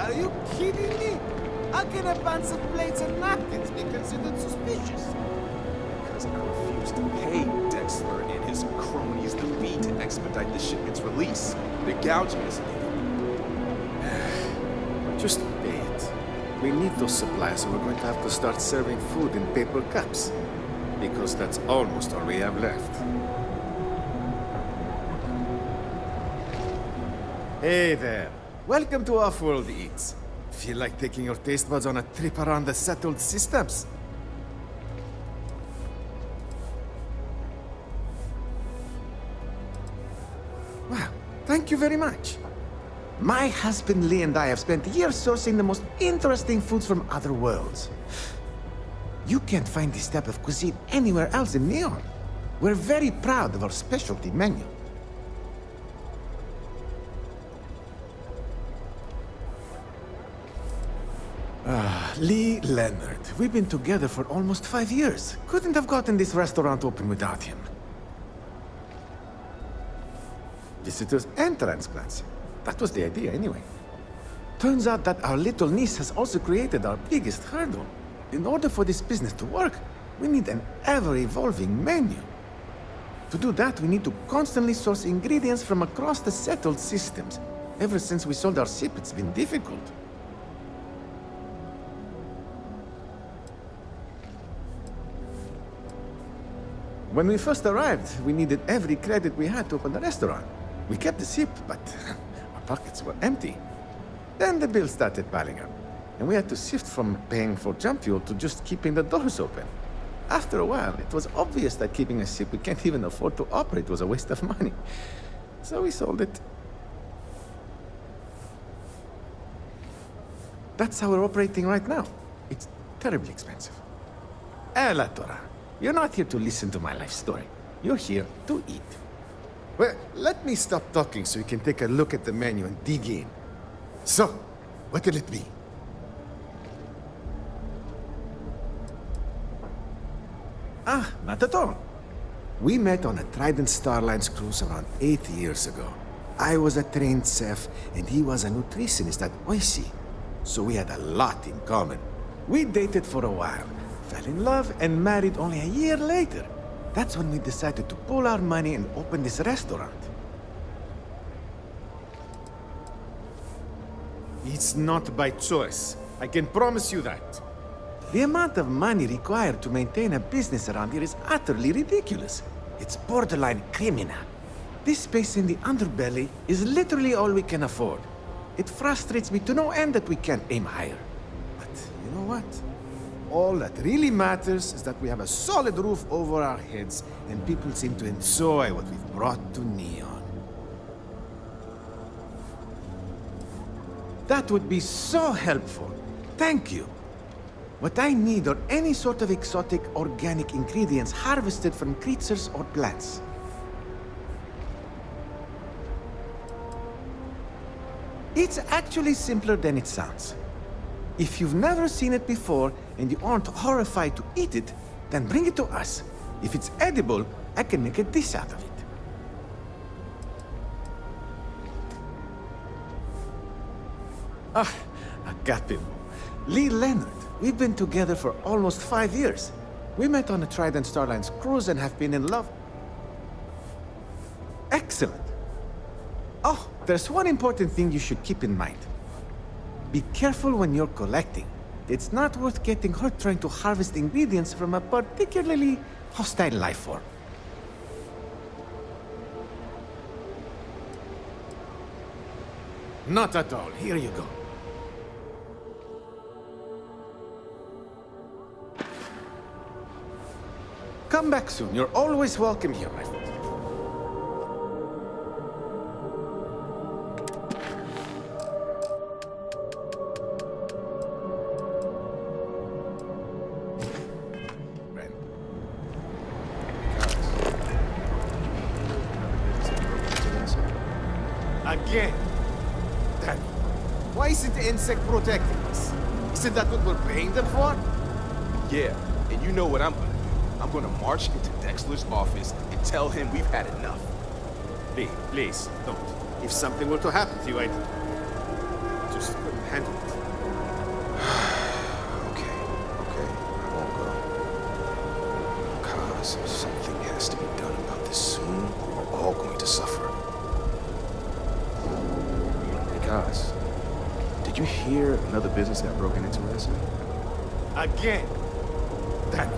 Are you kidding me? How can a bunch of plates and napkins be considered suspicious? Because I refuse to pay Dexter and his cronies the fee to expedite the shipment's release. They're gouging us. Just pay it. We need those supplies, and we're going to have to start serving food in paper cups. Because that's almost all we have left. Hey there. Welcome to Off-World Eats. Feel like taking your taste buds on a trip around the settled systems? Well, thank you very much. My husband Lee and I have spent years sourcing the most interesting foods from other worlds. You can't find this type of cuisine anywhere else in Neon. We're very proud of our specialty menu. Lee Leonard. We've been together for almost 5 years. Couldn't have gotten this restaurant open without him. Visitors and transplants. That was the idea anyway. Turns out that our little niece has also created our biggest hurdle. In order for this business to work, we need an ever-evolving menu. To do that, we need to constantly source ingredients from across the settled systems. Ever since we sold our ship, it's been difficult. When we first arrived, we needed every credit we had to open the restaurant. We kept the ship, but our pockets were empty. Then the bills started piling up, and we had to shift from paying for jump fuel to just keeping the doors open. After a while, it was obvious that keeping a ship we can't even afford to operate was a waste of money. So we sold it. That's how we're operating right now. It's terribly expensive. La Torah. You're not here to listen to my life story. You're here to eat. Well, let me stop talking so you can take a look at the menu and dig in. So, what will it be? Not at all. We met on a Trident Starline's cruise around 8 years ago. I was a trained chef, and he was a nutritionist at Oishi. So we had a lot in common. We dated for a while, fell in love, and married only a year later. That's when we decided to pool our money and open this restaurant. It's not by choice. I can promise you that. The amount of money required to maintain a business around here is utterly ridiculous. It's borderline criminal. This space in the underbelly is literally all we can afford. It frustrates me to no end that we can't aim higher. But you know what? All that really matters is that we have a solid roof over our heads, and people seem to enjoy what we've brought to Neon. That would be so helpful. Thank you. What I need are any sort of exotic organic ingredients harvested from creatures or plants. It's actually simpler than it sounds. If you've never seen it before and you aren't horrified to eat it, then bring it to us. If it's edible, I can make a dish out of it. Agapimo. Lee Leonard. We've been together for almost 5 years. We met on a Trident Starline's cruise and have been in love. Excellent. Oh, there's one important thing you should keep in mind. Be careful when you're collecting. It's not worth getting hurt trying to harvest ingredients from a particularly hostile life form. Not at all. Here you go. Come back soon. You're always welcome here, my friend. Again. Damn. Why isn't the insect protecting us? Isn't that what we're paying them for? Yeah, and you know what I'm gonna do. I'm gonna march into Dexter's office and tell him we've had enough. Lee, please, don't. If something were to happen to you, I'd... just couldn't handle it. Okay, I won't go. Cause something has to be done about this soon, or we're all going to suffer. Hey, Kaz, did you hear another business got broken into last night? Again! Damn it.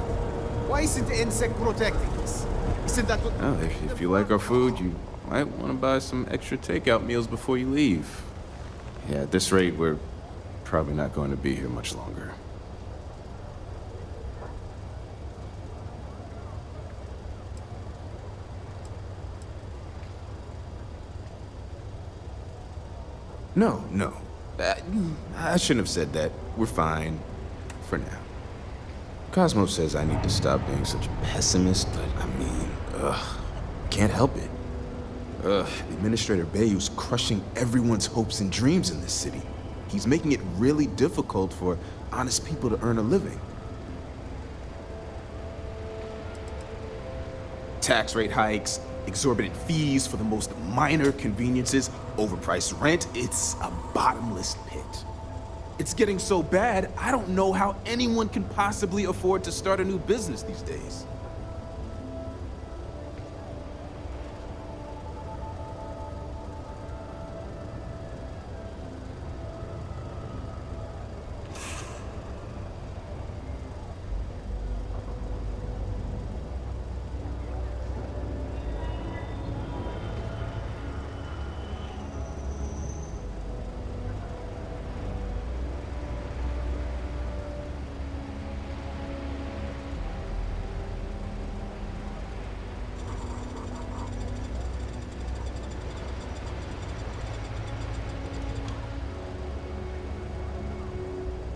Why isn't the insect protecting us? Isn't that what... Well, if you like our food, you might want to buy some extra takeout meals before you leave. Yeah, at this rate, we're probably not going to be here much longer. No. I shouldn't have said that. We're fine. For now. Cosmos says I need to stop being such a pessimist, but I mean, can't help it. Administrator Bayou's crushing everyone's hopes and dreams in this city. He's making it really difficult for honest people to earn a living. Tax rate hikes, exorbitant fees for the most minor conveniences, overpriced rent. It's a bottomless pit. It's getting so bad, I don't know how anyone can possibly afford to start a new business these days.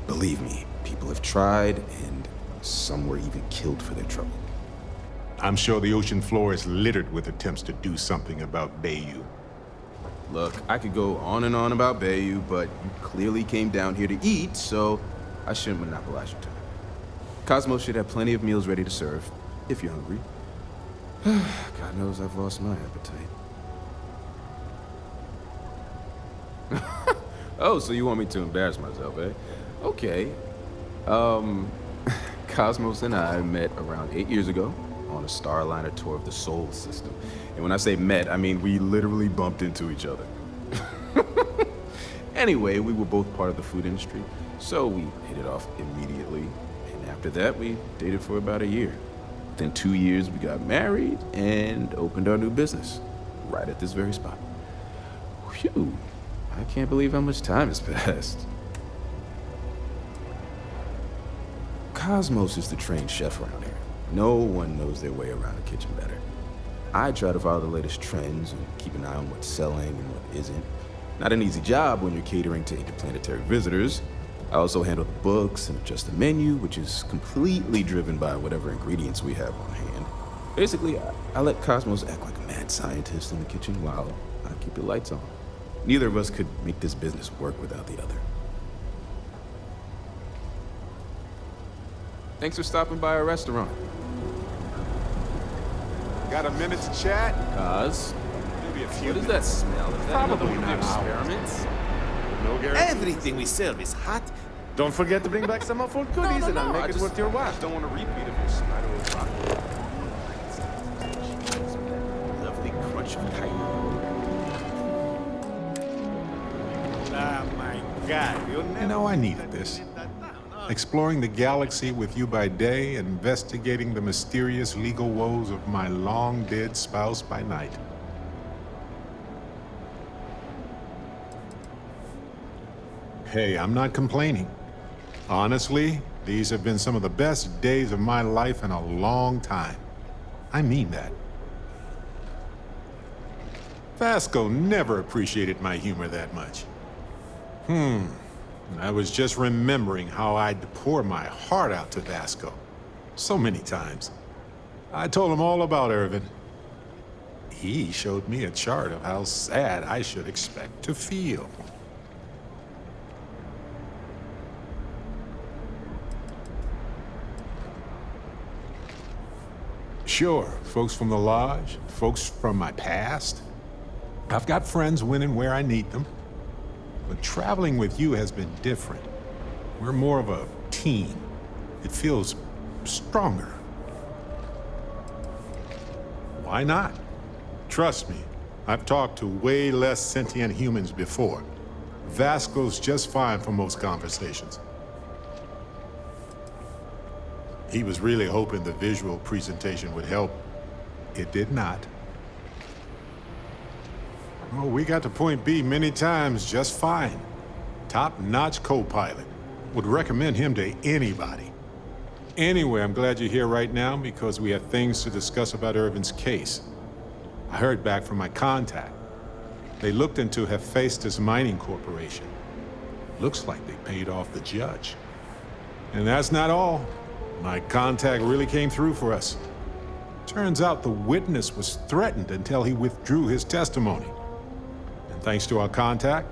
Believe me, people have tried, and some were even killed for their trouble. I'm sure the ocean floor is littered with attempts to do something about Bayou. Look, I could go on and on about Bayou, but you clearly came down here to eat, so I shouldn't monopolize your time. Cosmos should have plenty of meals ready to serve, if you're hungry. God knows I've lost my appetite. Oh, so you want me to embarrass myself, eh? Okay. Cosmos and I met around 8 years ago on a Starliner tour of the Sol system. And when I say met, I mean we literally bumped into each other. Anyway, we were both part of the food industry, so we hit it off immediately. And after that, we dated for about a year. Within 2 years, we got married and opened our new business, right at this very spot. Phew, I can't believe how much time has passed. Cosmos is the trained chef around here. No one knows their way around a kitchen better. I try to follow the latest trends and keep an eye on what's selling and what isn't. Not an easy job when you're catering to interplanetary visitors. I also handle the books and adjust the menu, which is completely driven by whatever ingredients we have on hand. Basically, I let Cosmos act like a mad scientist in the kitchen while I keep the lights on. Neither of us could make this business work without the other. Thanks for stopping by our restaurant. Got a minute to chat? Cos, Maybe a few what does that smell? Is that Probably another one of your not ours. experiments? No guarantee. Everything we serve is hot. Don't forget to bring back some of our goodies and I'll make it worth your while. I don't want to repeat of your spider rock. Lovely crunch of chitin. Ah, my God. You know, I needed this. Exploring the galaxy with you by day, investigating the mysterious legal woes of my long-dead spouse by night. Hey, I'm not complaining. Honestly, these have been some of the best days of my life in a long time. I mean that. Vasco never appreciated my humor that much. I was just remembering how I'd pour my heart out to Vasco. So many times. I told him all about Irvin. He showed me a chart of how sad I should expect to feel. Sure, folks from the lodge, folks from my past. I've got friends when and where I need them. but traveling with you has been different. We're more of a team. It feels stronger. Why not? Trust me, I've talked to way less sentient humans before. Vasco's just fine for most conversations. He was really hoping the visual presentation would help. It did not. Oh, we got to point B many times just fine. Top-notch co-pilot. Would recommend him to anybody. Anyway, I'm glad you're here right now because we have things to discuss about Irvin's case. I heard back from my contact. They looked into Hephaestus Mining Corporation. Looks like they paid off the judge. And that's not all. My contact really came through for us. Turns out the witness was threatened until he withdrew his testimony. And thanks to our contact,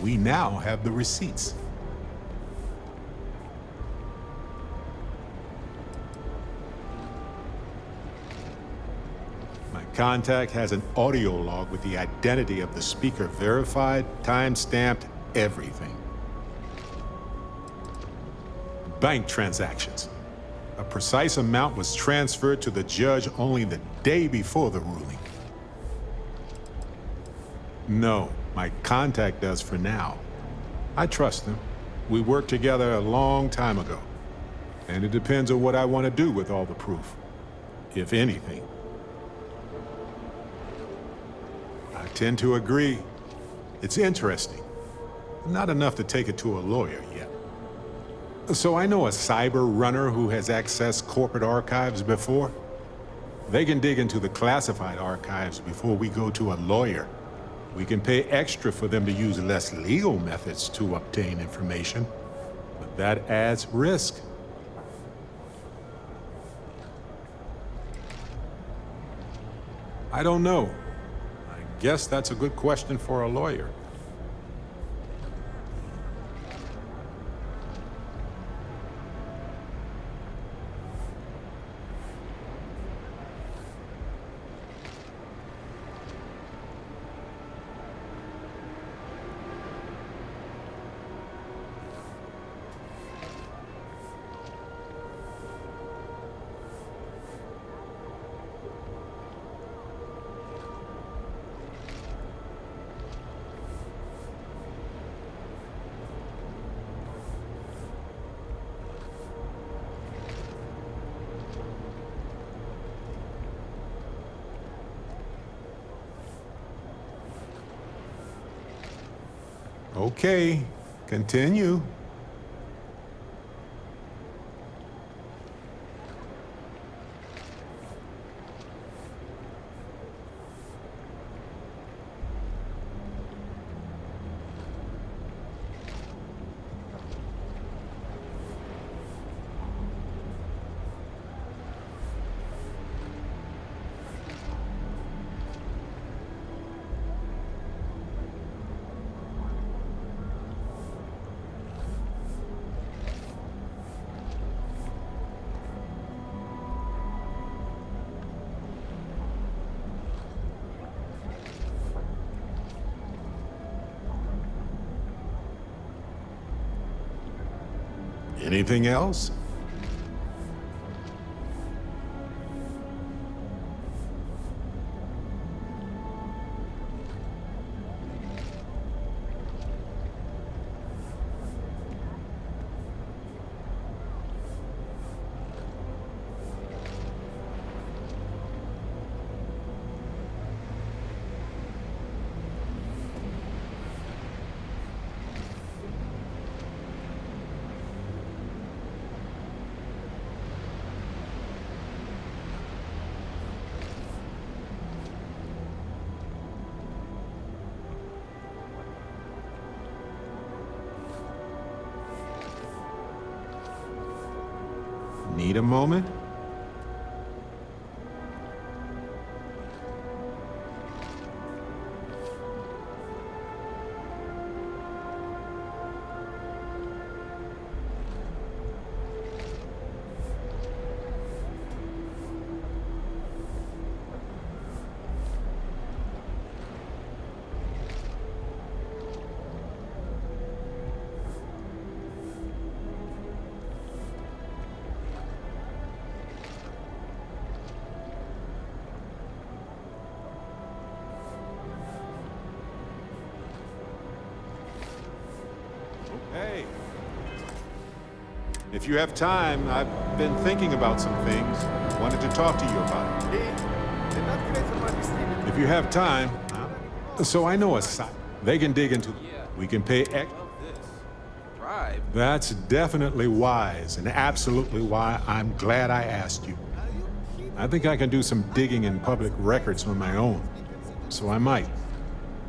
we now have the receipts. My contact has an audio log with the identity of the speaker verified, time-stamped, everything. Bank transactions. A precise amount was transferred to the judge only the day before the ruling. No, my contact does for now. I trust him. We worked together a long time ago. And it depends on what I want to do with all the proof, if anything. I tend to agree. It's interesting. Not enough to take it to a lawyer yet. So I know a cyber runner who has accessed corporate archives before. They can dig into the classified archives before we go to a lawyer. We can pay extra for them to use less legal methods to obtain information, but that adds risk. I don't know. I guess that's a good question for a lawyer. Okay, continue. Anything else? Need a moment? Hey. If you have time, I've been thinking about some things. Wanted to talk to you about it. If you have time, so I know a site. They can dig into. We can pay X. That's definitely wise and absolutely why I'm glad I asked you. I think I can do some digging in public records on my own. So I might.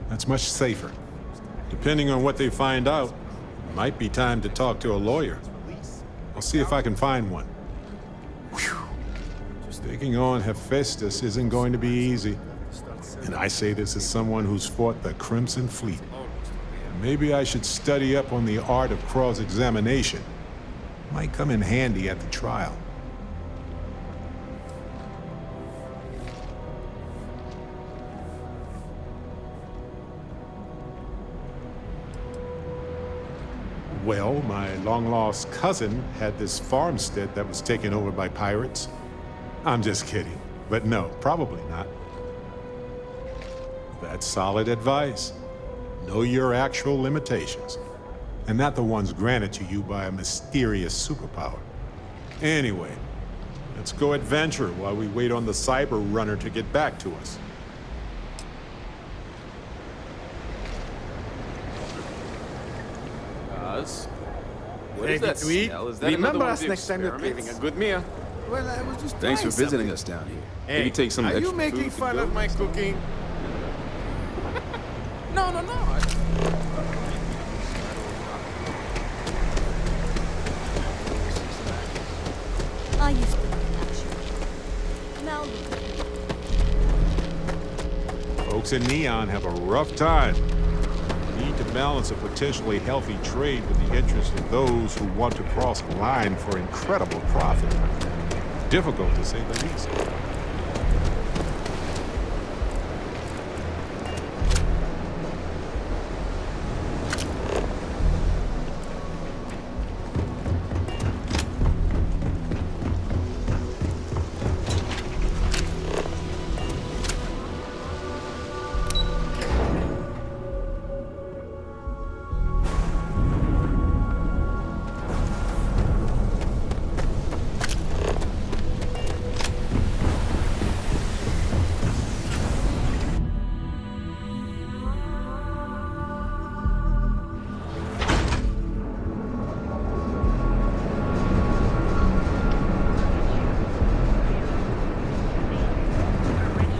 That's much safer. Depending on what they find out, might be time to talk to a lawyer. I'll see if I can find one. Whew. Taking on Hephaestus isn't going to be easy. And I say this as someone who's fought the Crimson Fleet. Maybe I should study up on the art of cross-examination. Might come in handy at the trial. Well, my long-lost cousin had this farmstead that was taken over by pirates. I'm just kidding. But no, probably not. That's solid advice. Know your actual limitations, and not the ones granted to you by a mysterious superpower. Anyway, let's go adventure while we wait on the cyber runner to get back to us. What is that smell? Is that remember another us one of next time you're craving a experiments? good meal. Well, I was just Thanks for trying visiting something. us down here. Hey, Maybe take some are extra you making food to fun go of my next time. cooking? No, no, no. I used to be actually. Now look at me. Folks in Neon have a rough time. Need to balance a potentially healthy trade with the interests of those who want to cross a line for incredible profit. Difficult to say the least.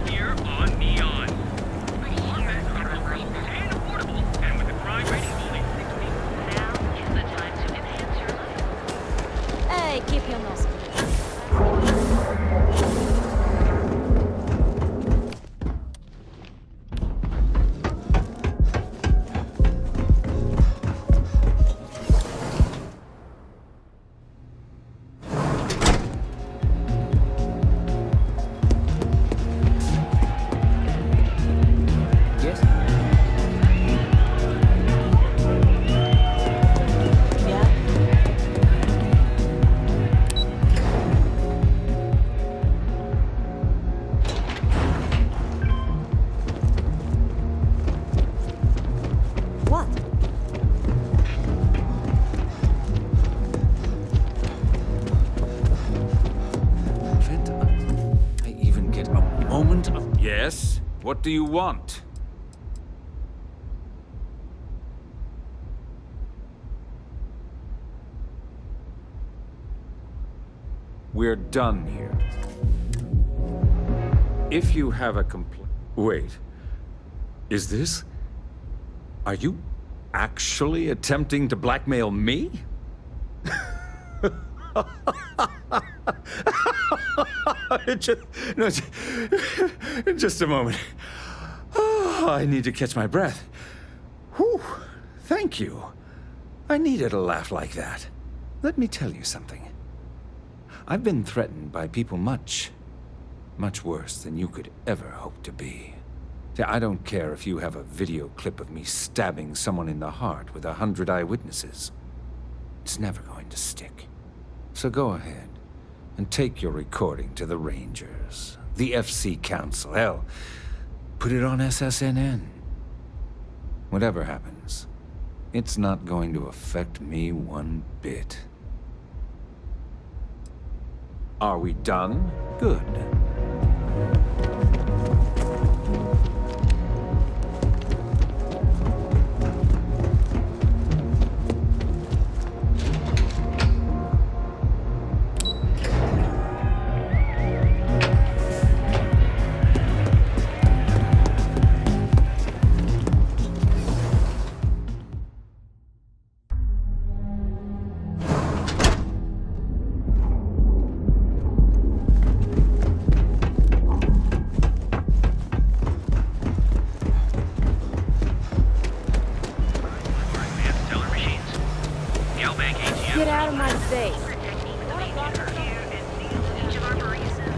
Here on Neon. And affordable, and with a crime rating only 60. Now is the time to enhance your life. Hey, keep your nose clean. Yes? Yeah? What? Can't I even get a moment of... Yes? What do you want? We're done here. If you have a complaint... Wait. Is this... Are you actually attempting to blackmail me? Just a moment. Oh, I need to catch my breath. Whew. Thank you. I needed a laugh like that. Let me tell you something. I've been threatened by people much worse than you could ever hope to be. See, I don't care if you have a video clip of me stabbing someone in the heart with 100 eyewitnesses. It's never going to stick. So go ahead and take your recording to the Rangers, the FC Council. Hell, put it on SSNN. Whatever happens, It's not going to affect me one bit. Are we done? Good. Advanced teller machines. Galbank ATM. Get out of my face. Each of our baristas.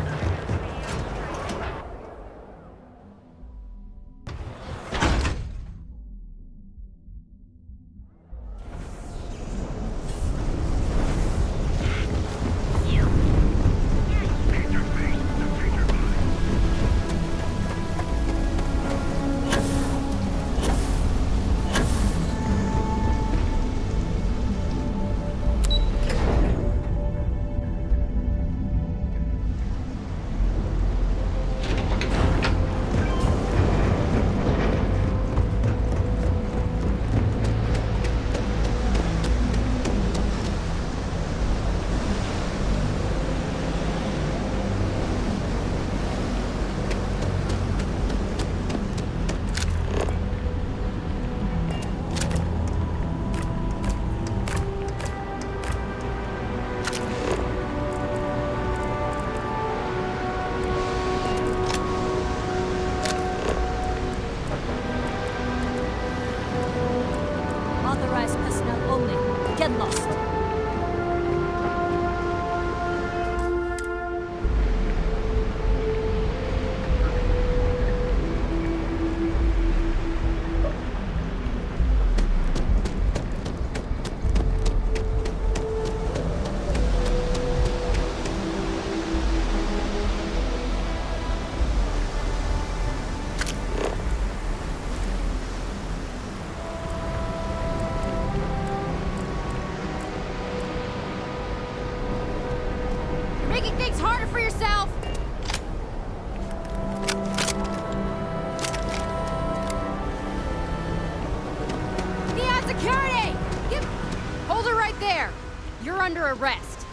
Authorized personnel only. Get lost. You're making things harder for yourself. Neon security! Hold her right there. You're under arrest.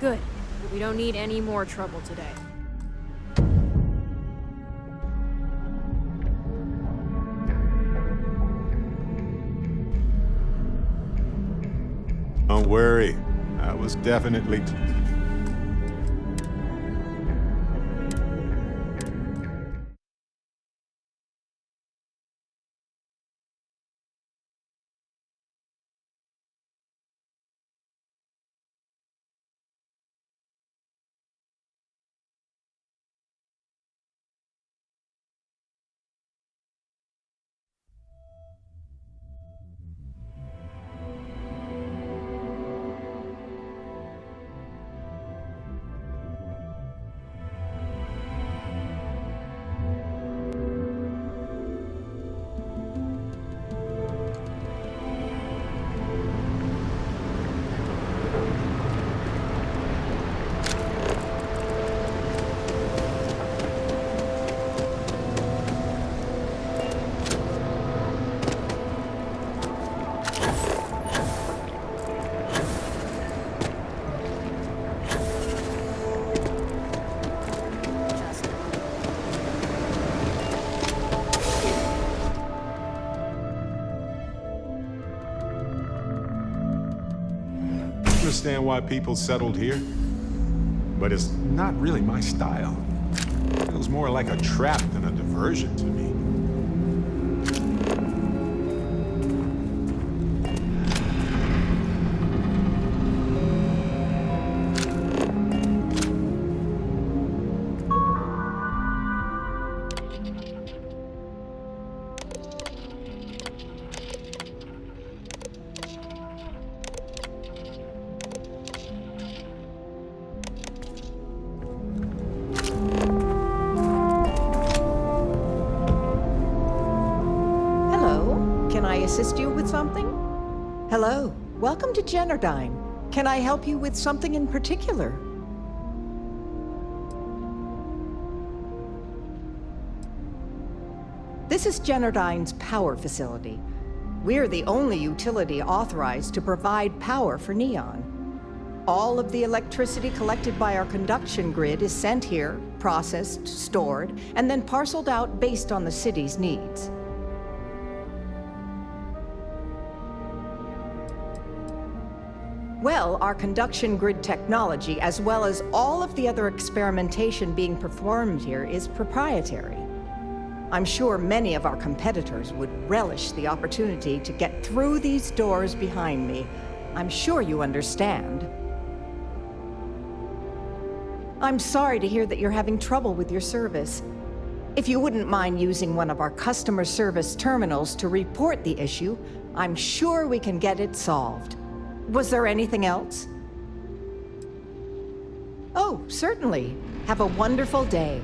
Good. We don't need any more trouble today. Don't worry. I was definitely... I understand why people settled here, but it's not really my style. It feels more like a trap than a diversion to me. assist you with something? Hello, welcome to Generdyne. Can I help you with something in particular? This is Generdyne's power facility. We're the only utility authorized to provide power for Neon. All of the electricity collected by our conduction grid is sent here, processed, stored, and then parceled out based on the city's needs. Well, our conduction grid technology, as well as all of the other experimentation being performed here, is proprietary. I'm sure many of our competitors would relish the opportunity to get through these doors behind me. I'm sure you understand. I'm sorry to hear that you're having trouble with your service. If you wouldn't mind using one of our customer service terminals to report the issue, I'm sure we can get it solved. Was there anything else? Oh, certainly. Have a wonderful day.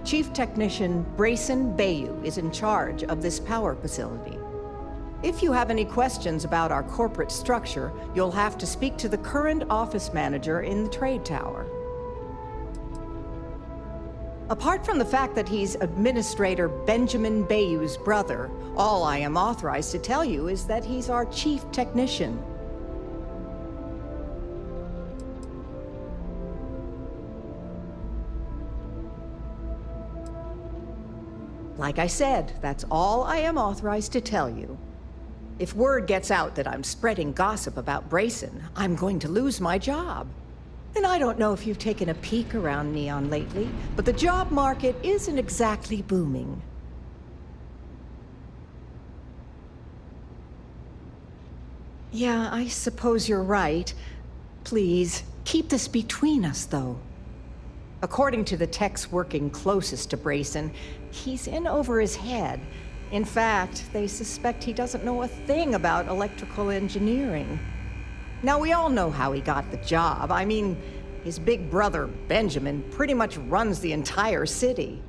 Chief Technician Brayson Bayou is in charge of this power facility. If you have any questions about our corporate structure, you'll have to speak to the current office manager in the trade tower. Apart from the fact that he's Administrator Benjamin Bayou's brother, all I am authorized to tell you is that he's our chief technician. Like I said, that's all I am authorized to tell you. If word gets out that I'm spreading gossip about Brayson, I'm going to lose my job. And I don't know if you've taken a peek around Neon lately, but the job market isn't exactly booming. Yeah, I suppose you're right. Please, keep this between us, though. According to the techs working closest to Brayson, he's in over his head. In fact, they suspect he doesn't know a thing about electrical engineering. Now, we all know how he got the job. I mean, his big brother, Benjamin, pretty much runs the entire city.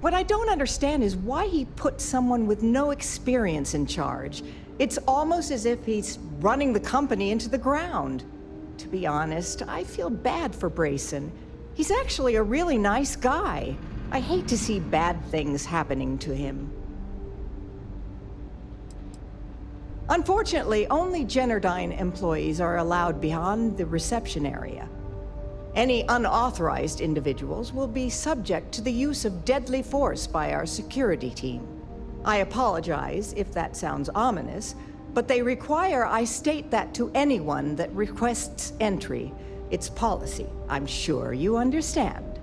What I don't understand is why he put someone with no experience in charge. It's almost as if he's running the company into the ground. To be honest, I feel bad for Brayson. He's actually a really nice guy. I hate to see bad things happening to him. Unfortunately, only Generdyne employees are allowed beyond the reception area. Any unauthorized individuals will be subject to the use of deadly force by our security team. I apologize if that sounds ominous, but they require I state that to anyone that requests entry. It's policy. I'm sure you understand.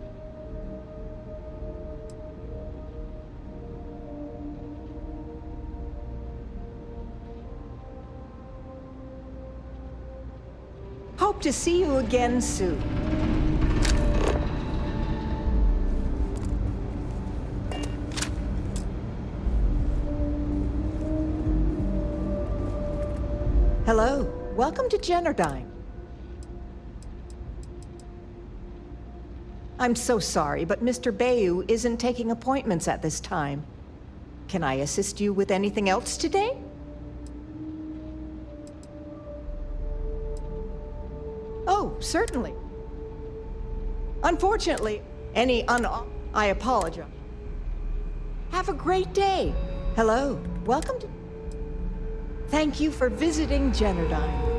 Hope to see you again soon. Hello, welcome to Generdyne. I'm so sorry, but Mr. Bayou isn't taking appointments at this time. Can I assist you with anything else today? Oh, certainly. Unfortunately, I apologize. Have a great day. Hello, welcome to... Thank you for visiting Generdyne.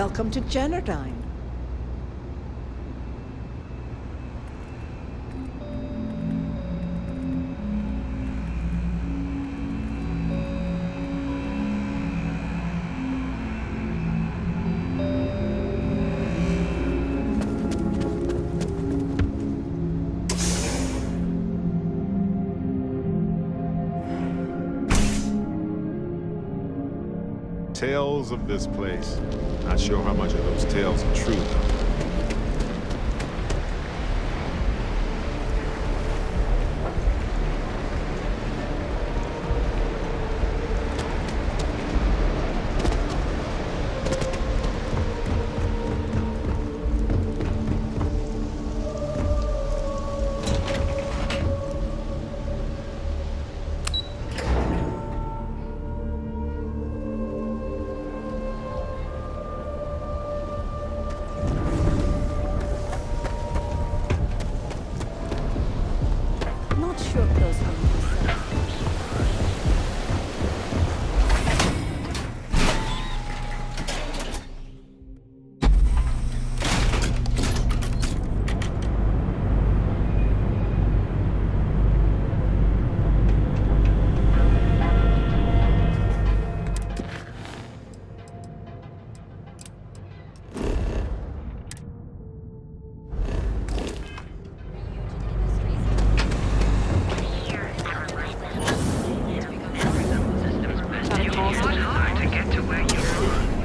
welcome to Generdyne. Tales of this place. Not sure how much of those tales are true, though. Not sure if those are myself. Hard to get to where you are.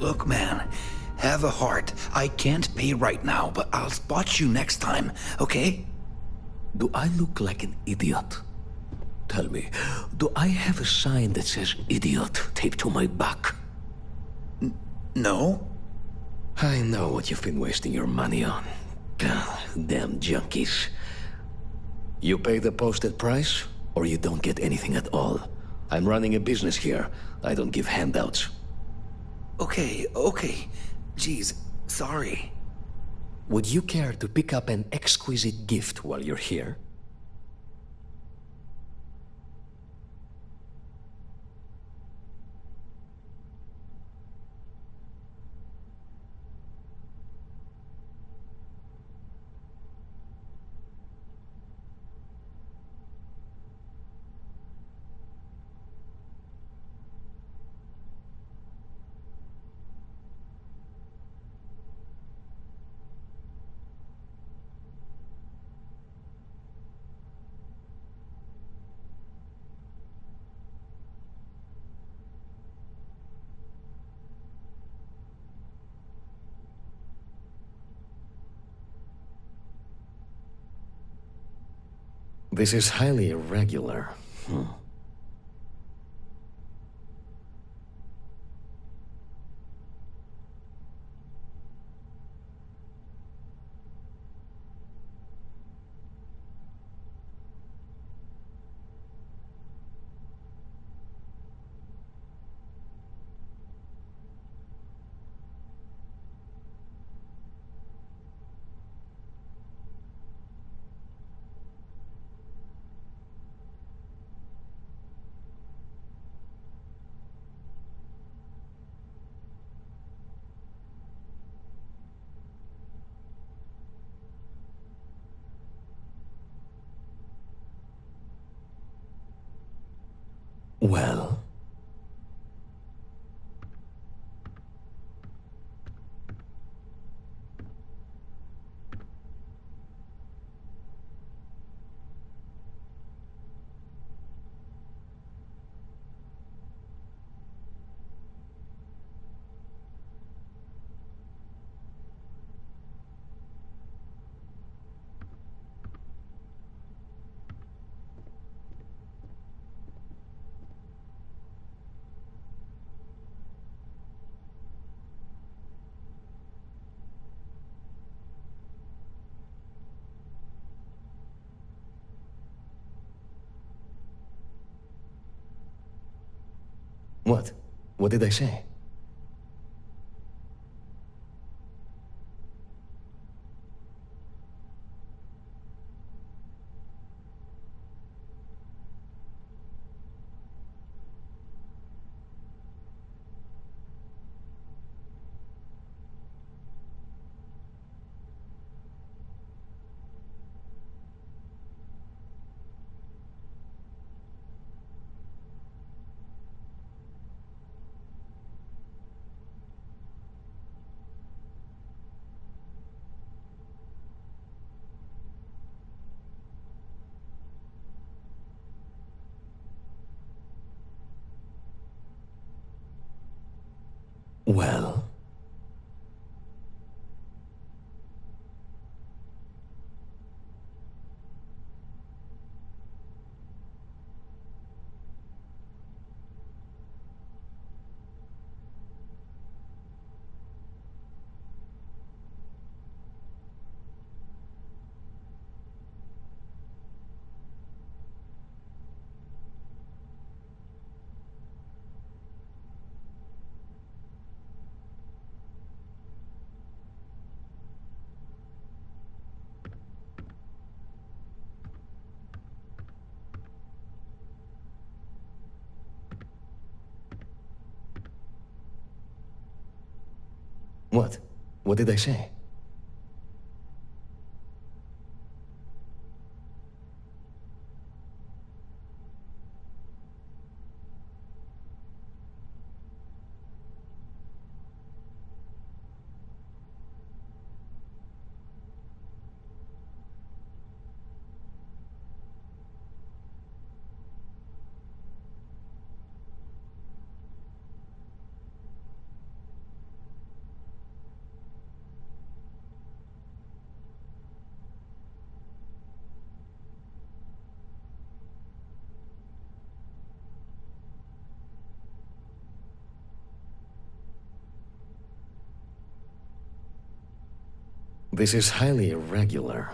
Look, man, have a heart. I can't pay right now, but I'll spot you next time, okay? Do I look like an idiot? Tell me, do I have a sign that says idiot taped to my back? No? I know what you've been wasting your money on. God, damn junkies. You pay the posted price, or you don't get anything at all. I'm running a business here. I don't give handouts. Okay. Jeez, sorry. Would you care to pick up an exquisite gift while you're here? This is highly irregular. Well? What? What did I say? Well, what? What did I say? This is highly irregular.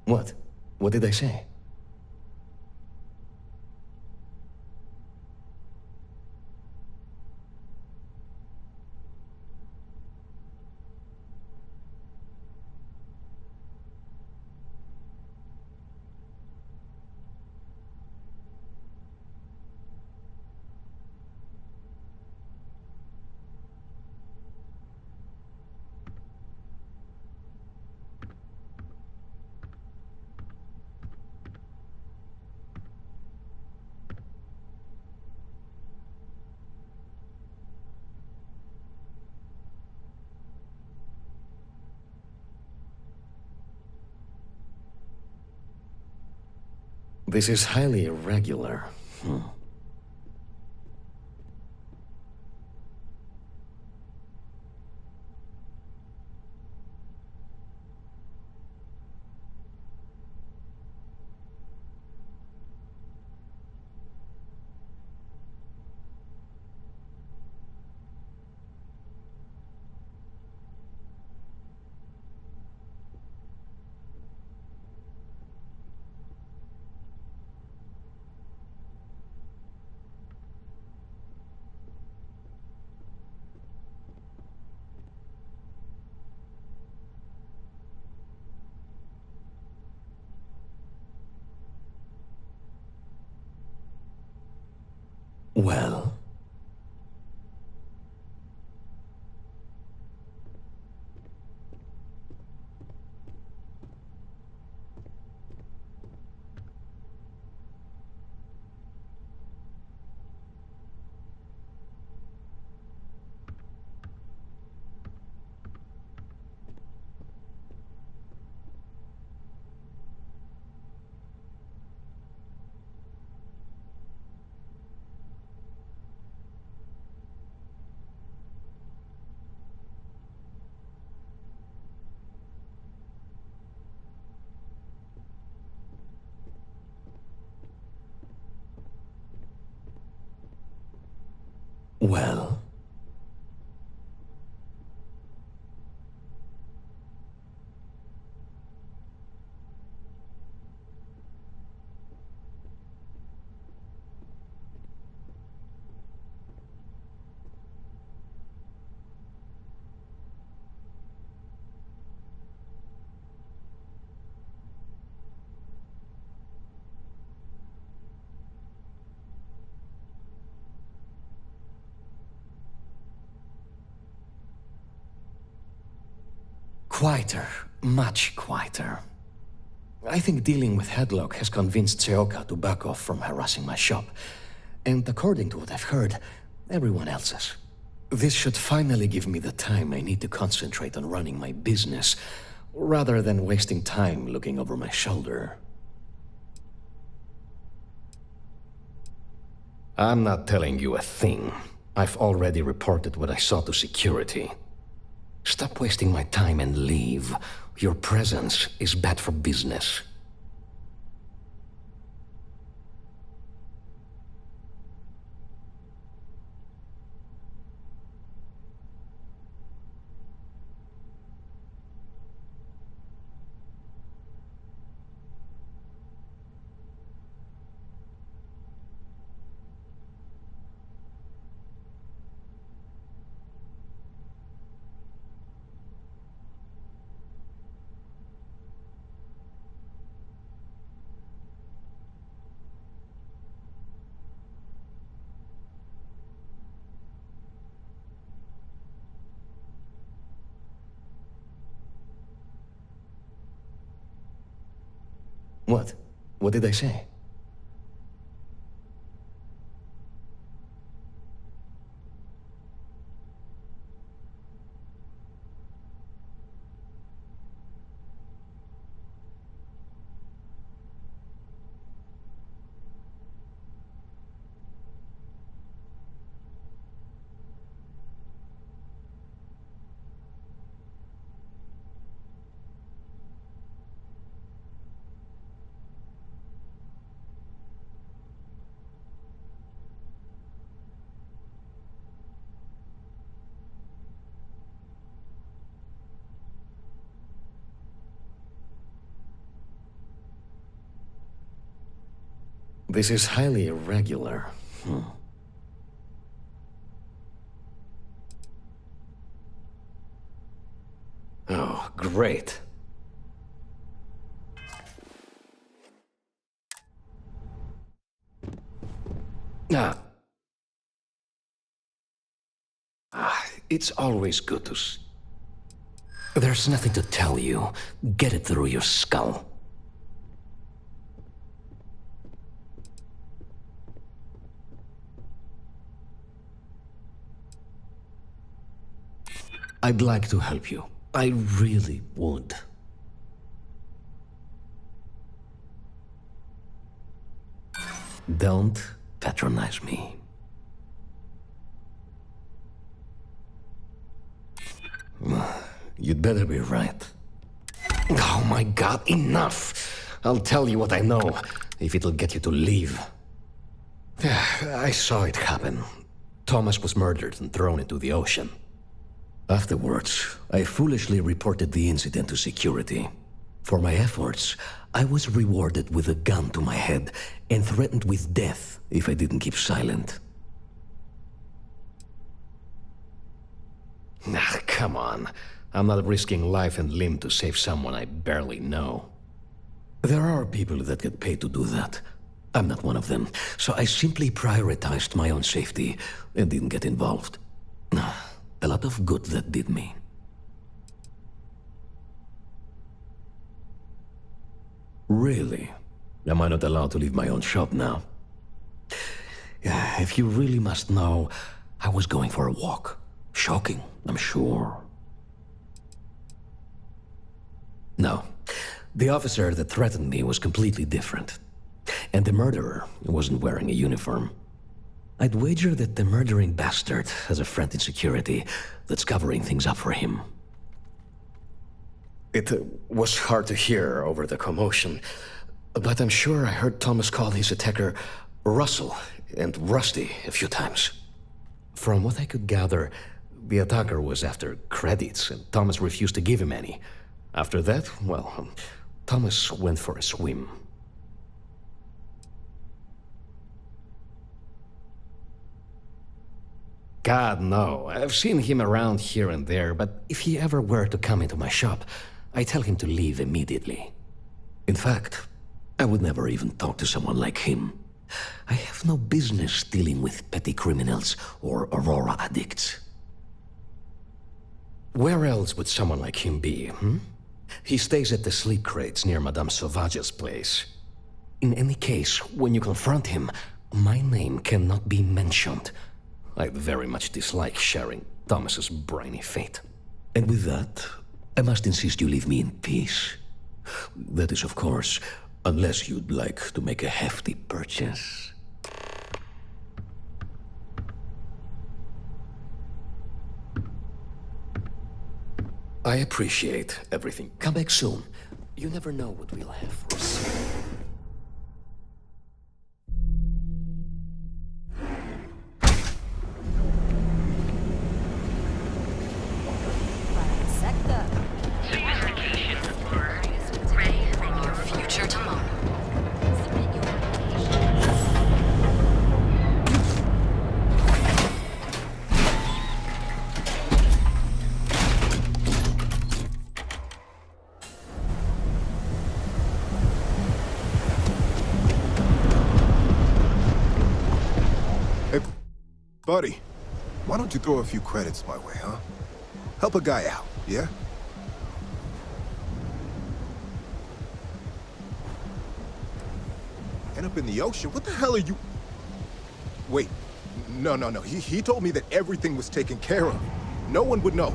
What? What did I say? This is highly irregular. Well, Quieter. Much quieter. I think dealing with Headlock has convinced Seoka to back off from harassing my shop. And according to what I've heard, everyone else's. This should finally give me the time I need to concentrate on running my business, rather than wasting time looking over my shoulder. I'm not telling you a thing. I've already reported what I saw to security. Stop wasting my time and leave. Your presence is bad for business. What? What did I say? This is highly irregular. Oh, great. It's always good to There's nothing to tell you. Get it through your skull. I'd like to help you. I really would. Don't patronize me. You'd better be right. Oh my God, enough! I'll tell you what I know, if it'll get you to leave. I saw it happen. Thomas was murdered and thrown into the ocean. Afterwards, I foolishly reported the incident to security. For my efforts, I was rewarded with a gun to my head and threatened with death if I didn't keep silent. Come on. I'm not risking life and limb to save someone I barely know. There are people that get paid to do that. I'm not one of them, so I simply prioritized my own safety and didn't get involved. A lot of good that did me. Really? Am I not allowed to leave my own shop now? If you really must know, I was going for a walk. Shocking, I'm sure. No. The officer that threatened me was completely different. And the murderer wasn't wearing a uniform. I'd wager that the murdering bastard has a friend in security that's covering things up for him. It was hard to hear over the commotion, but I'm sure I heard Thomas call his attacker Russell and Rusty a few times. From what I could gather, the attacker was after credits, and Thomas refused to give him any. After that, well, Thomas went for a swim. God, no. I've seen him around here and there, but if he ever were to come into my shop, I tell him to leave immediately. In fact, I would never even talk to someone like him. I have no business dealing with petty criminals or Aurora addicts. Where else would someone like him be, hmm? He stays at the sleep crates near Madame Sauvage's place. In any case, when you confront him, my name cannot be mentioned. I very much dislike sharing Thomas's briny fate. And with that, I must insist you leave me in peace. That is, of course, unless you'd like to make a hefty purchase. I appreciate everything. Come back soon. You never know what we'll have for us. Sophistication or ray from your future tomorrow. Submit your application. Hey, buddy, why don't you throw a few credits my way, huh? Help a guy out, yeah? End up in the ocean? What the hell are you... Wait, no. He told me that everything was taken care of. No one would know.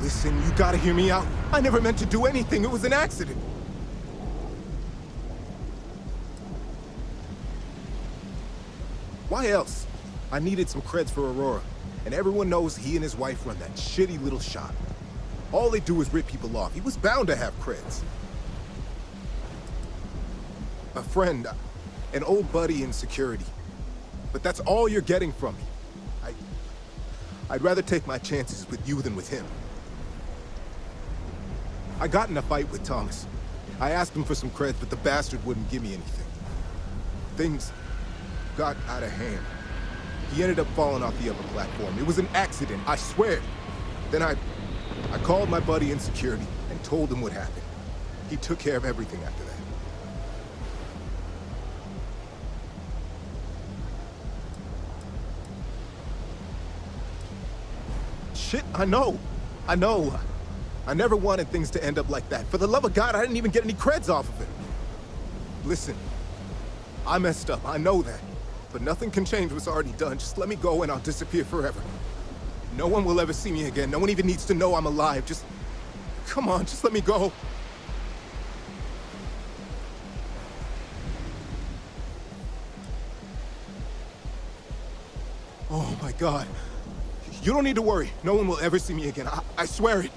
Listen, you gotta hear me out. I never meant to do anything. It was an accident. Why else? I needed some creds for Aurora, and everyone knows he and his wife run that shitty little shop. All they do is rip people off. He was bound to have creds. A friend, an old buddy in security. But that's all you're getting from me. I'd rather take my chances with you than with him. I got in a fight with Thomas. I asked him for some creds, but the bastard wouldn't give me anything. Things got out of hand. He ended up falling off the upper platform. It was an accident, I swear. Then I called my buddy in security and told him what happened. He took care of everything after that. Shit, I know. I never wanted things to end up like that. For the love of God, I didn't even get any creds off of it. Listen, I messed up, I know that. But nothing can change what's already done. Just let me go and I'll disappear forever. No one will ever see me again. No one even needs to know I'm alive. Just... come on, just let me go. Oh my God. You don't need to worry. No one will ever see me again. I swear it.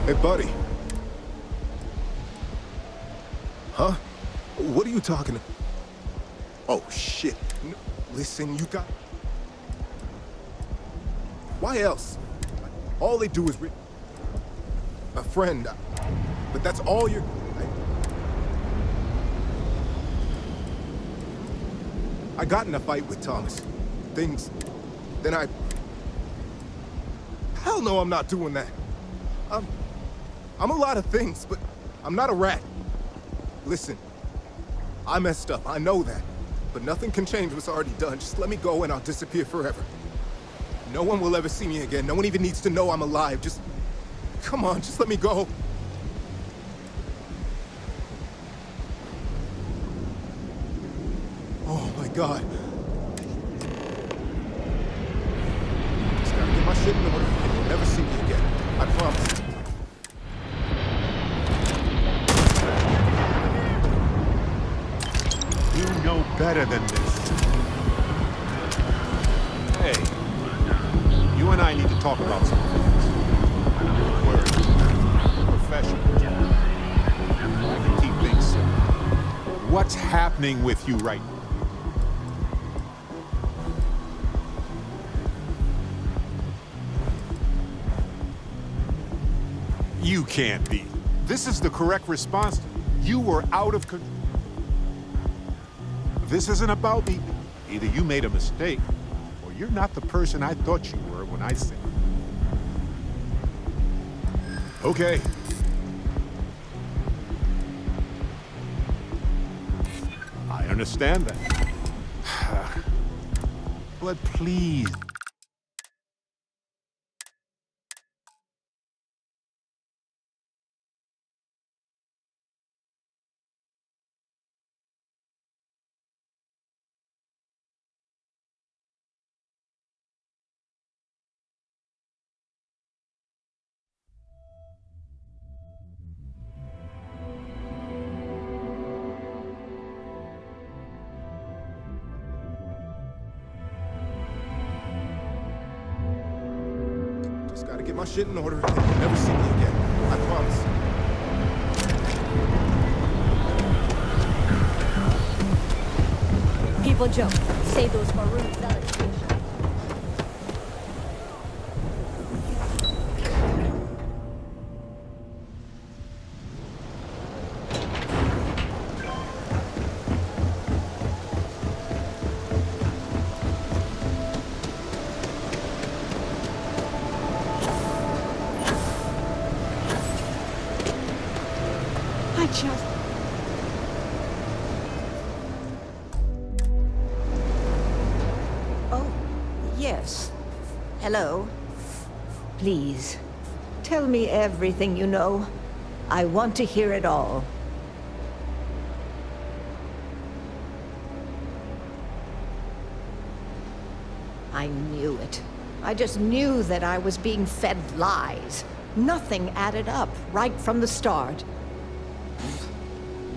Hey, buddy. Huh? What are you talking about? Oh, shit. No, listen, you got... Why else? All they do is rip... A friend. But that's all you're... I got in a fight with Thomas. Things... Then I... Hell no, I'm not doing that. I'm a lot of things, but I'm not a rat. Listen, I messed up, I know that. But nothing can change what's already done. Just let me go and I'll disappear forever. No one will ever see me again. No one even needs to know I'm alive. Just... come on, just let me go. Oh my God. Just gotta get my shit in order and you'll never see me again. I promise. You know better than this. Hey, you and I need to talk about some things. professional. I can keep things simple. What's happening with you right now? You can't be. This is the correct response. You were out of control. This isn't about me. Either you made a mistake, or you're not the person I thought you were when I said it. Okay. I understand that. But please. Just gotta get my shit in order and you'll never see me again. I promise. People joke. Save those for room validation. Oh, yes. Hello. Please, tell me everything you know. I want to hear it all. I knew it. I just knew that I was being fed lies. Nothing added up right from the start.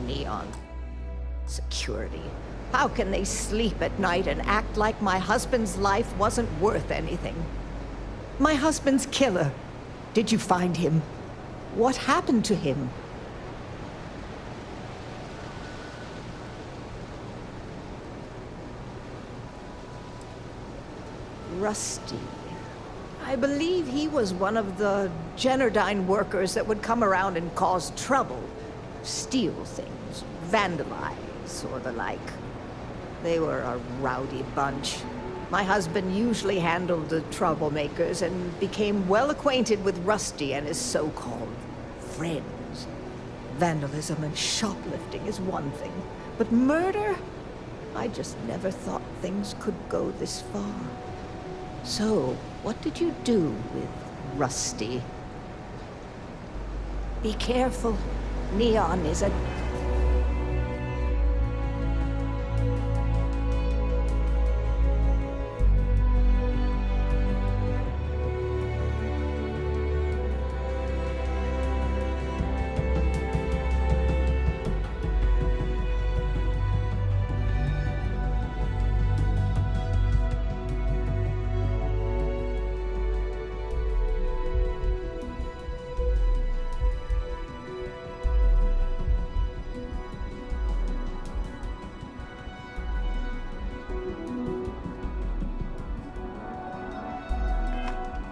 Neon. Security. How can they sleep at night and act like my husband's life wasn't worth anything? My husband's killer. Did you find him? What happened to him? Rusty. I believe he was one of the Genodyne workers that would come around and cause trouble. Steal things, vandalize, or the like. They were a rowdy bunch. My husband usually handled the troublemakers and became well acquainted with Rusty and his so-called friends. Vandalism and shoplifting is one thing, but murder? I just never thought things could go this far. So, what did you do with Rusty? Be careful. Neon is a...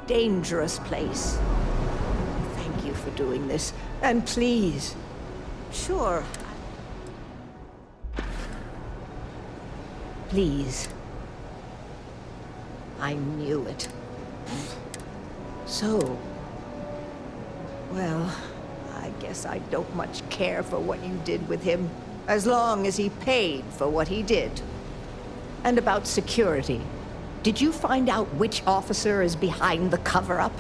dangerous place. Thank you for doing this. And please, sure. Please. I knew it. So, well, I guess I don't much care for what you did with him, as long as he paid for what he did. And about security. Did you find out which officer is behind the cover-up?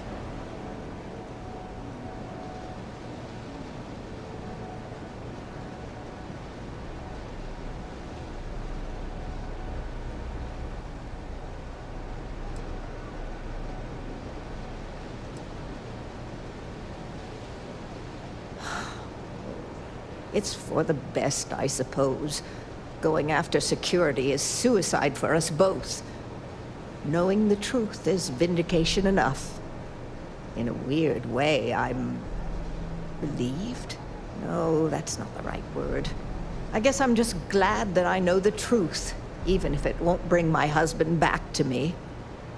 It's for the best, I suppose. Going after security is suicide for us both. Knowing the truth is vindication enough. In a weird way, I'm Relieved? No, that's not the right word. I guess I'm just glad that I know the truth, even if it won't bring my husband back to me.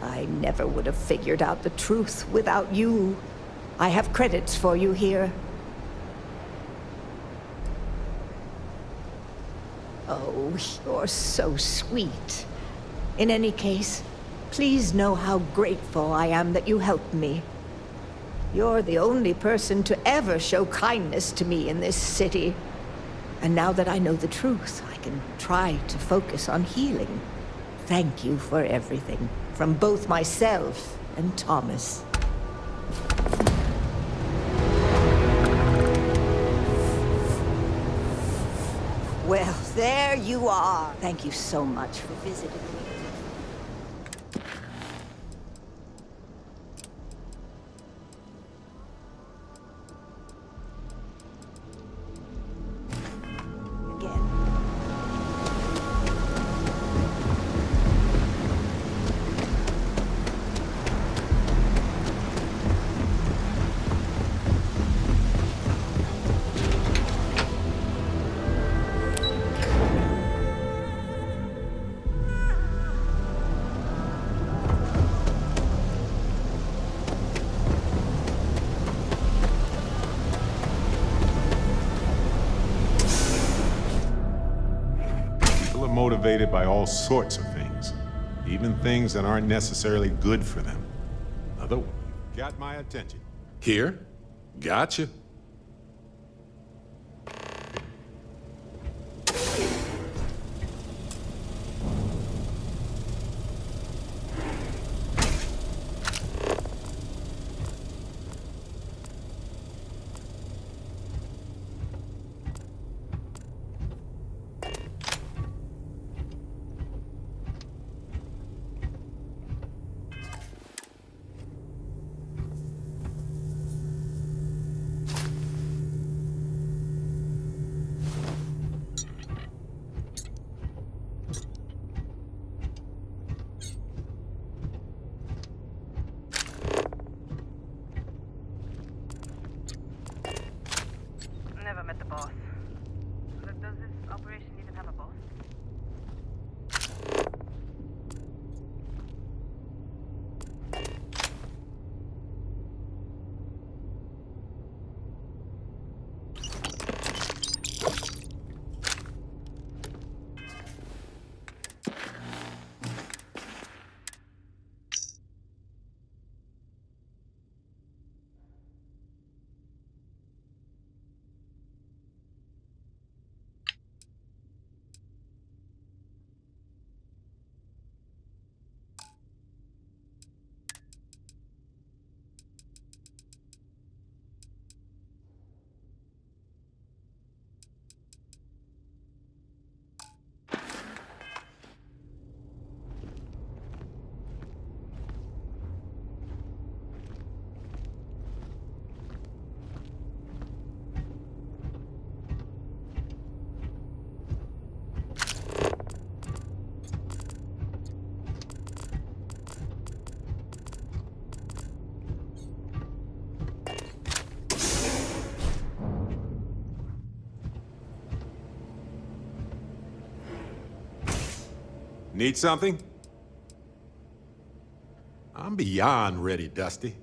I never would have figured out the truth without you. I have credits for you here. Oh, you're so sweet. In any case, please know how grateful I am that you helped me. You're the only person to ever show kindness to me in this city. And now that I know the truth, I can try to focus on healing. Thank you for everything, from both myself and Thomas. Well, there you are. Thank you so much for visiting me. Motivated by all sorts of things, even things that aren't necessarily good for them. Otherwise, got my attention. Here? Gotcha. Never met the boss. Does this operation even have a boss? Need something? I'm beyond ready, Dusty.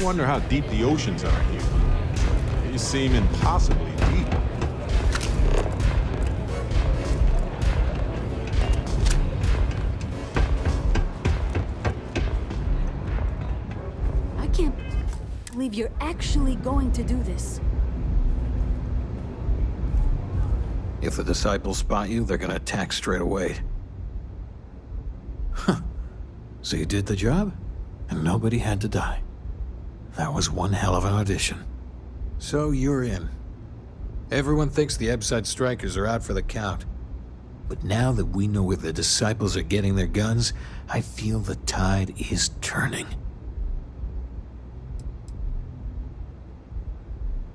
wonder how deep the oceans are here. They seem impossibly deep. I can't believe you're actually going to do this. If the disciples spot you, they're gonna attack straight away. Huh. So you did the job, and nobody had to die. That was one hell of an audition. So you're in. Everyone thinks the Ebside strikers are out for the count. But now that we know where the disciples are getting their guns, I feel the tide is turning.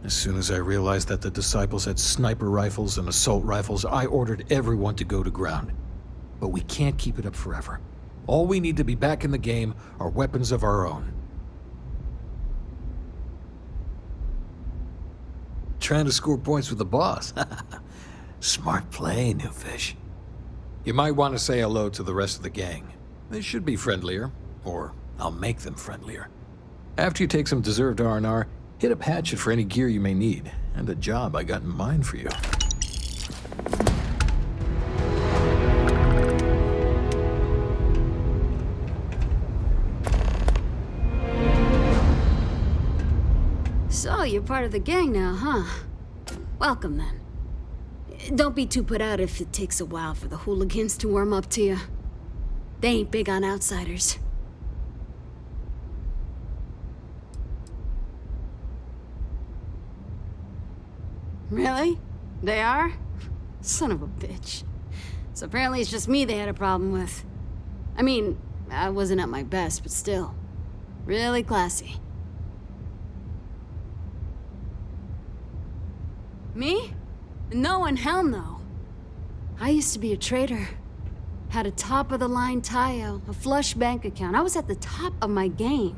As soon as I realized that the disciples had sniper rifles and assault rifles, I ordered everyone to go to ground. But we can't keep it up forever. All we need to be back in the game are weapons of our own. Trying to score points with the boss. Smart play, new fish. You might want to say hello to the rest of the gang. They should be friendlier, or I'll make them friendlier. After you take some deserved R&R, hit up Hatchet for any gear you may need, and a job I got in mind for you. So, you're part of the gang now, huh? Welcome, then. Don't be too put out if it takes a while for the hooligans to warm up to you. They ain't big on outsiders. Really? They are? Son of a bitch. So apparently it's just me they had a problem with. I mean, I wasn't at my best, but still. Really classy. Me? No and hell no. I used to be a trader. Had a top-of-the-line tie-out, a flush bank account. I was at the top of my game.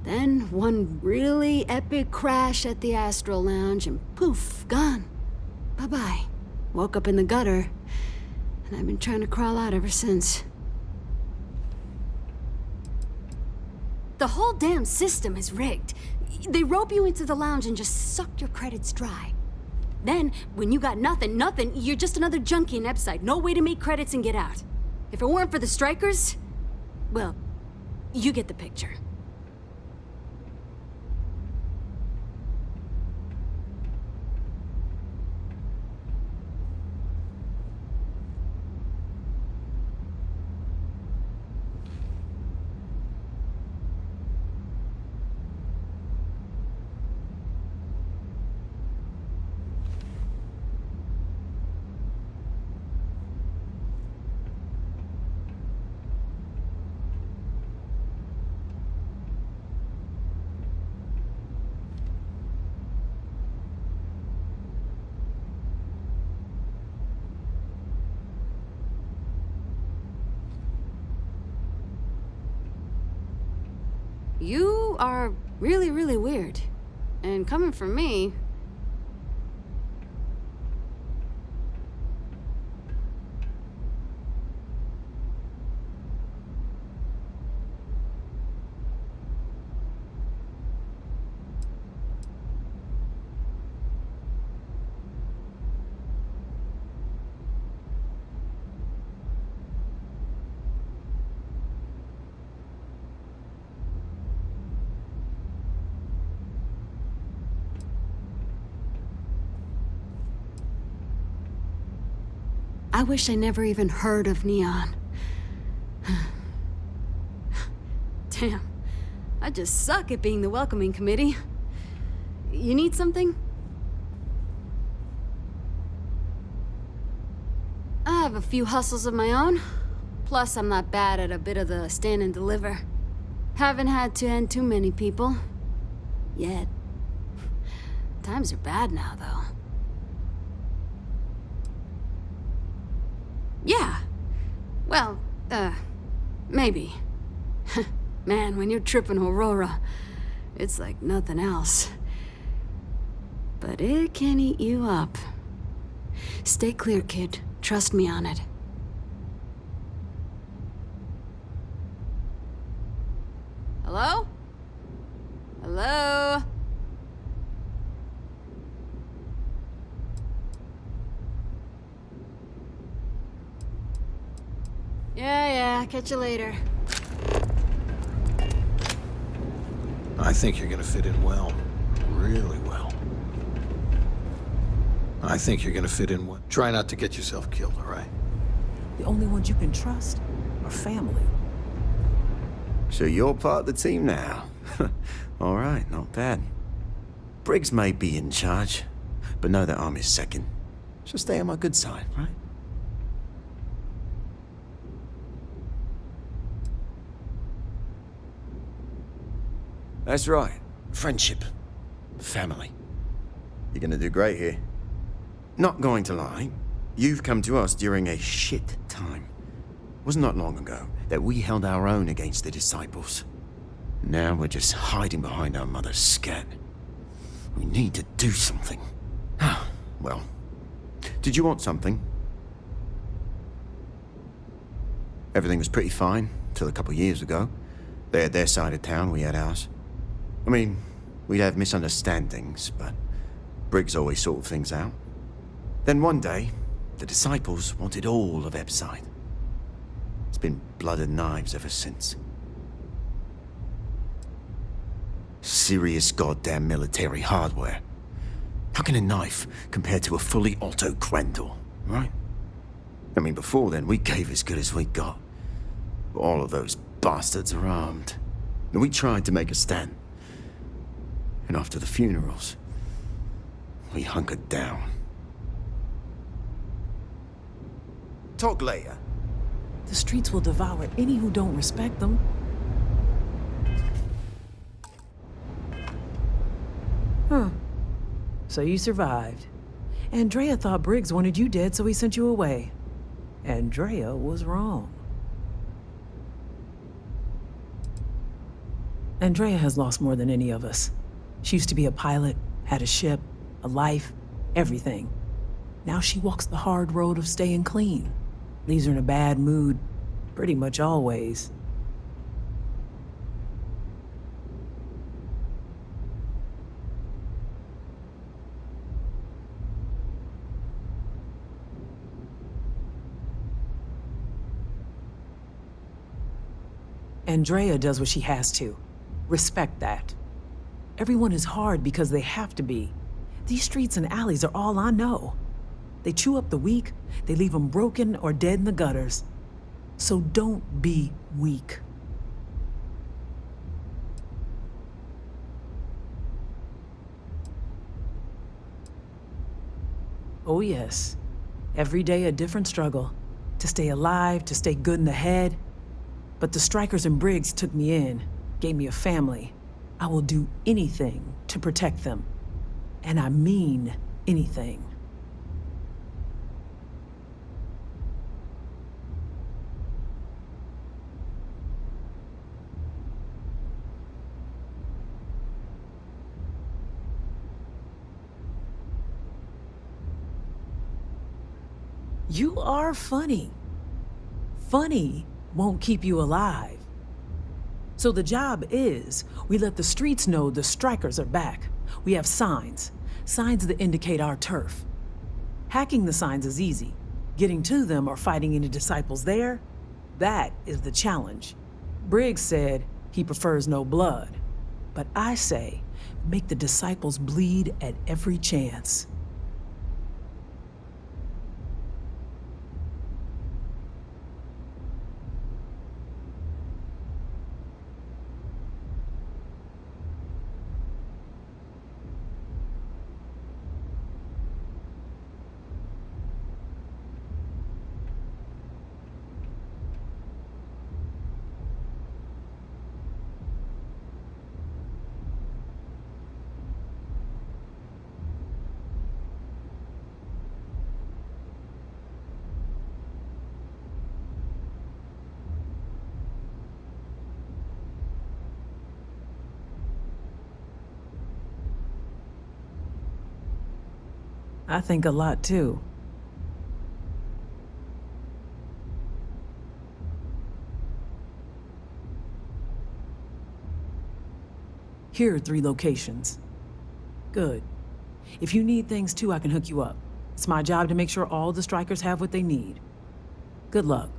Then one really epic crash at the Astral Lounge and poof, gone. Bye-bye. Woke up in the gutter, and I've been trying to crawl out ever since. The whole damn system is rigged. They rope you into the lounge and just suck your credits dry. Then, when you got nothing, you're just another junkie in Epside. No way to make credits and get out. If it weren't for the strikers, well, you get the picture. You are really, really weird. And coming from me... I wish I never even heard of Neon. Damn, I just suck at being the welcoming committee. You need something? I have a few hustles of my own. Plus, I'm not bad at a bit of the stand and deliver. Haven't had to end too many people. Yet. Times are bad now, though. Yeah. Well, maybe. Man, when you're tripping Aurora, it's like nothing else. But it can eat you up. Stay clear, kid. Trust me on it. Hello? Hello? Yeah, catch you later. I think you're gonna fit in well. Really well. I think you're gonna fit in well. Try not to get yourself killed, all right? The only ones you can trust are family. So you're part of the team now. All right, not bad. Briggs may be in charge, but know that I'm his second. So stay on my good side, right? That's right. Friendship. Family. You're gonna do great here. Not going to lie, you've come to us during a shit time. Wasn't that long ago that we held our own against the disciples. Now we're just hiding behind our mother's scat. We need to do something. Well, did you want something? Everything was pretty fine till a couple years ago. They had their side of town, we had ours. I mean, we'd have misunderstandings, but Briggs always sorted things out. Then one day, the disciples wanted all of Ebside. It's been blood and knives ever since. Serious goddamn military hardware. How can a knife compare to a fully auto Grendel, right? I mean, before then, we gave as good as we got. But all of those bastards are armed. And we tried to make a stand. And after the funerals, we hunkered down. Talk later. The streets will devour any who don't respect them. Huh. So you survived. Andrea thought Briggs wanted you dead, so he sent you away. Andrea was wrong. Andrea has lost more than any of us. She used to be a pilot, had a ship, a life, everything. Now she walks the hard road of staying clean. Leaves her in a bad mood, pretty much always. Andrea does what she has to. Respect that. Everyone is hard because they have to be. These streets and alleys are all I know. They chew up the weak, they leave them broken or dead in the gutters. So don't be weak. Oh yes, every day a different struggle. To stay alive, to stay good in the head. But the Strikers and Briggs took me in, gave me a family. I will do anything to protect them. And I mean anything. You are funny. Funny won't keep you alive. So the job is, we let the streets know the Strikers are back. We have signs that indicate our turf. Hacking the signs is easy. Getting to them or fighting any disciples there, that is the challenge. Briggs said he prefers no blood. But I say, make the disciples bleed at every chance. I think a lot too. Here are 3 locations. Good. If you need things too, I can hook you up. It's my job to make sure all the Strikers have what they need. Good luck.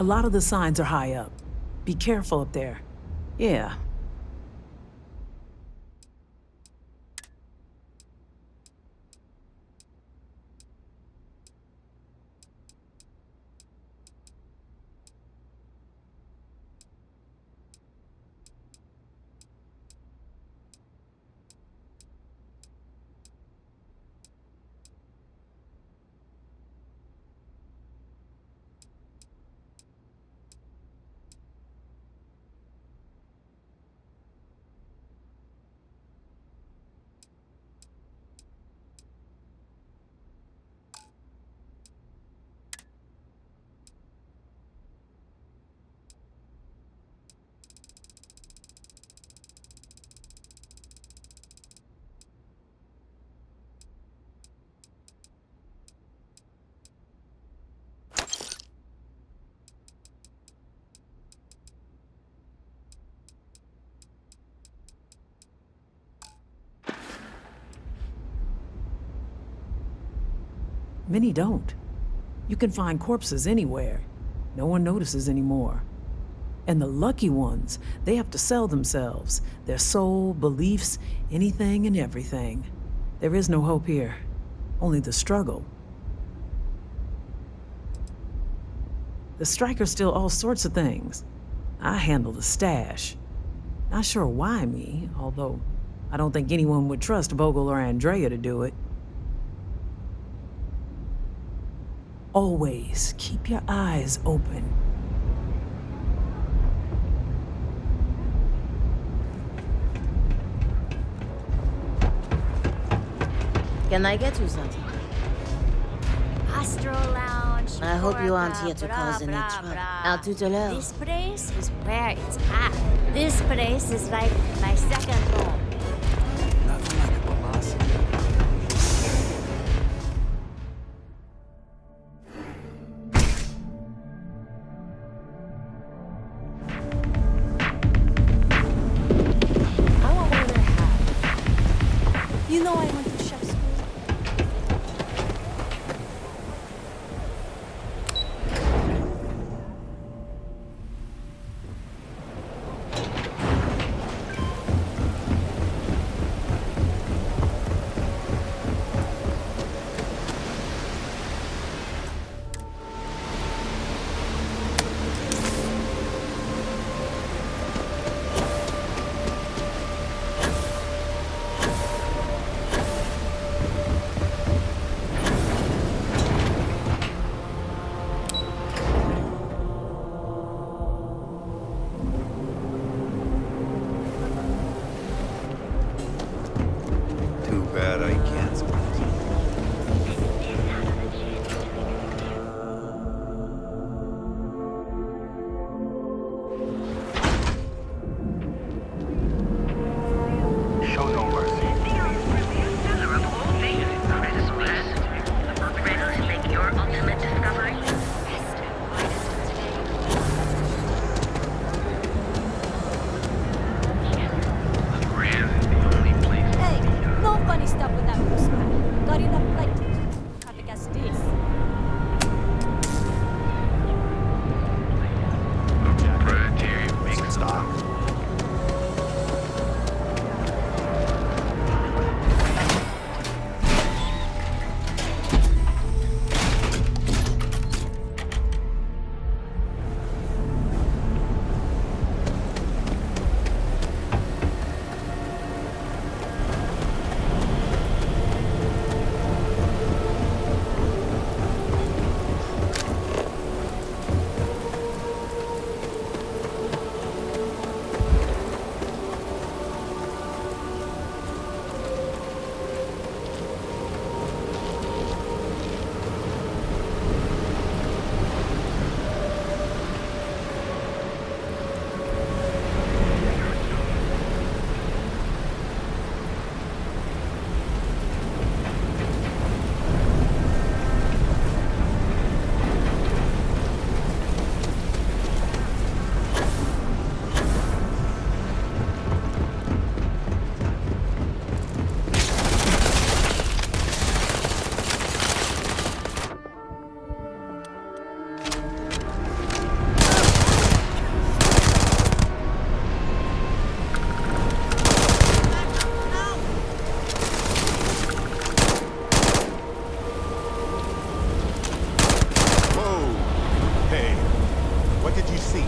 A lot of the signs are high up. Be careful up there. Yeah. Many don't. You can find corpses anywhere. No one notices anymore. And the lucky ones, they have to sell themselves, their soul, beliefs, anything and everything. There is no hope here, only the struggle. The strikers steal all sorts of things. I handle the stash. Not sure why me, although I don't think anyone would trust Vogel or Andrea to do it. Always keep your eyes open. Can I get you something? Astro Lounge. I hope you aren't here to cause any trouble. Tout à l'heure. This place is where it's at. This place is like my second home. Nothing like a boss. I want one of their hats. You know I went to chef school. did you see?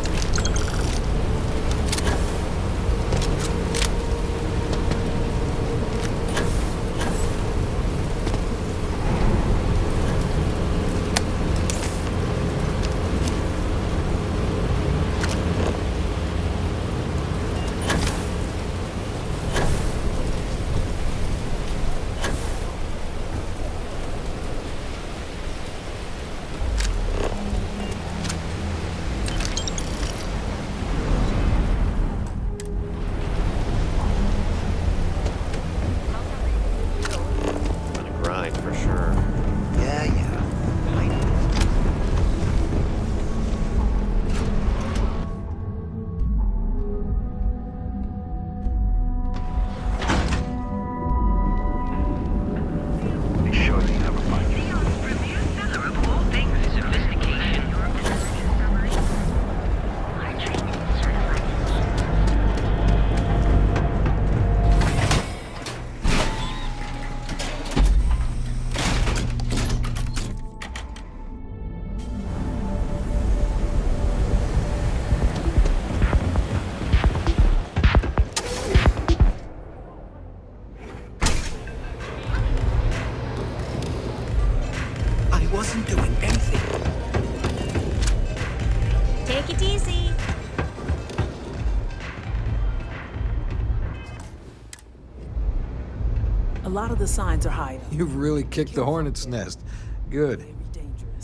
Wasn't doing anything. Take it easy. A lot of the signs are hiding. You've really kicked the hornet's nest. Good.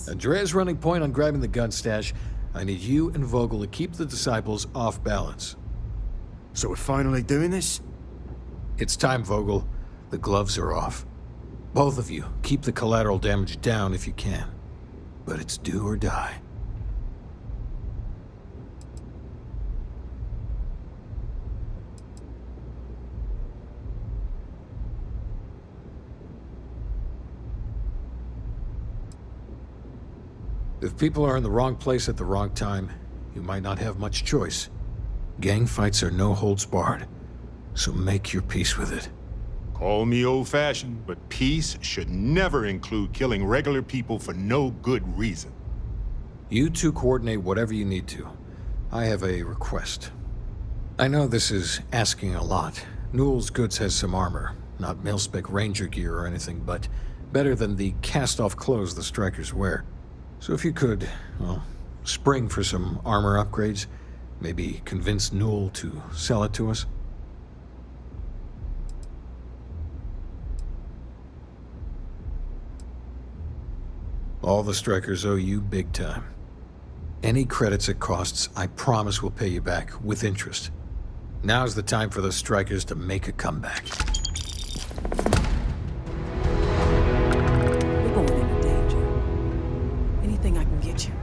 Andrea's running point on grabbing the gun stash. I need you and Vogel to keep the disciples off balance. So we're finally doing this? It's time, Vogel. The gloves are off. Both of you, keep the collateral damage down if you can. But it's do or die. If people are in the wrong place at the wrong time, you might not have much choice. Gang fights are no holds barred, so make your peace with it. Call me old-fashioned, but peace should never include killing regular people for no good reason. You two coordinate whatever you need to. I have a request. I know this is asking a lot. Newell's Goods has some armor. Not mil-spec ranger gear or anything, but better than the cast-off clothes the strikers wear. So if you could, well, spring for some armor upgrades, maybe convince Newell to sell it to us. All the strikers owe you big time. Any credits it costs, I promise we'll pay you back with interest. Now's the time for the strikers to make a comeback. We're going into danger. Anything I can get you.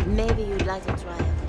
Maybe you'd like to try it.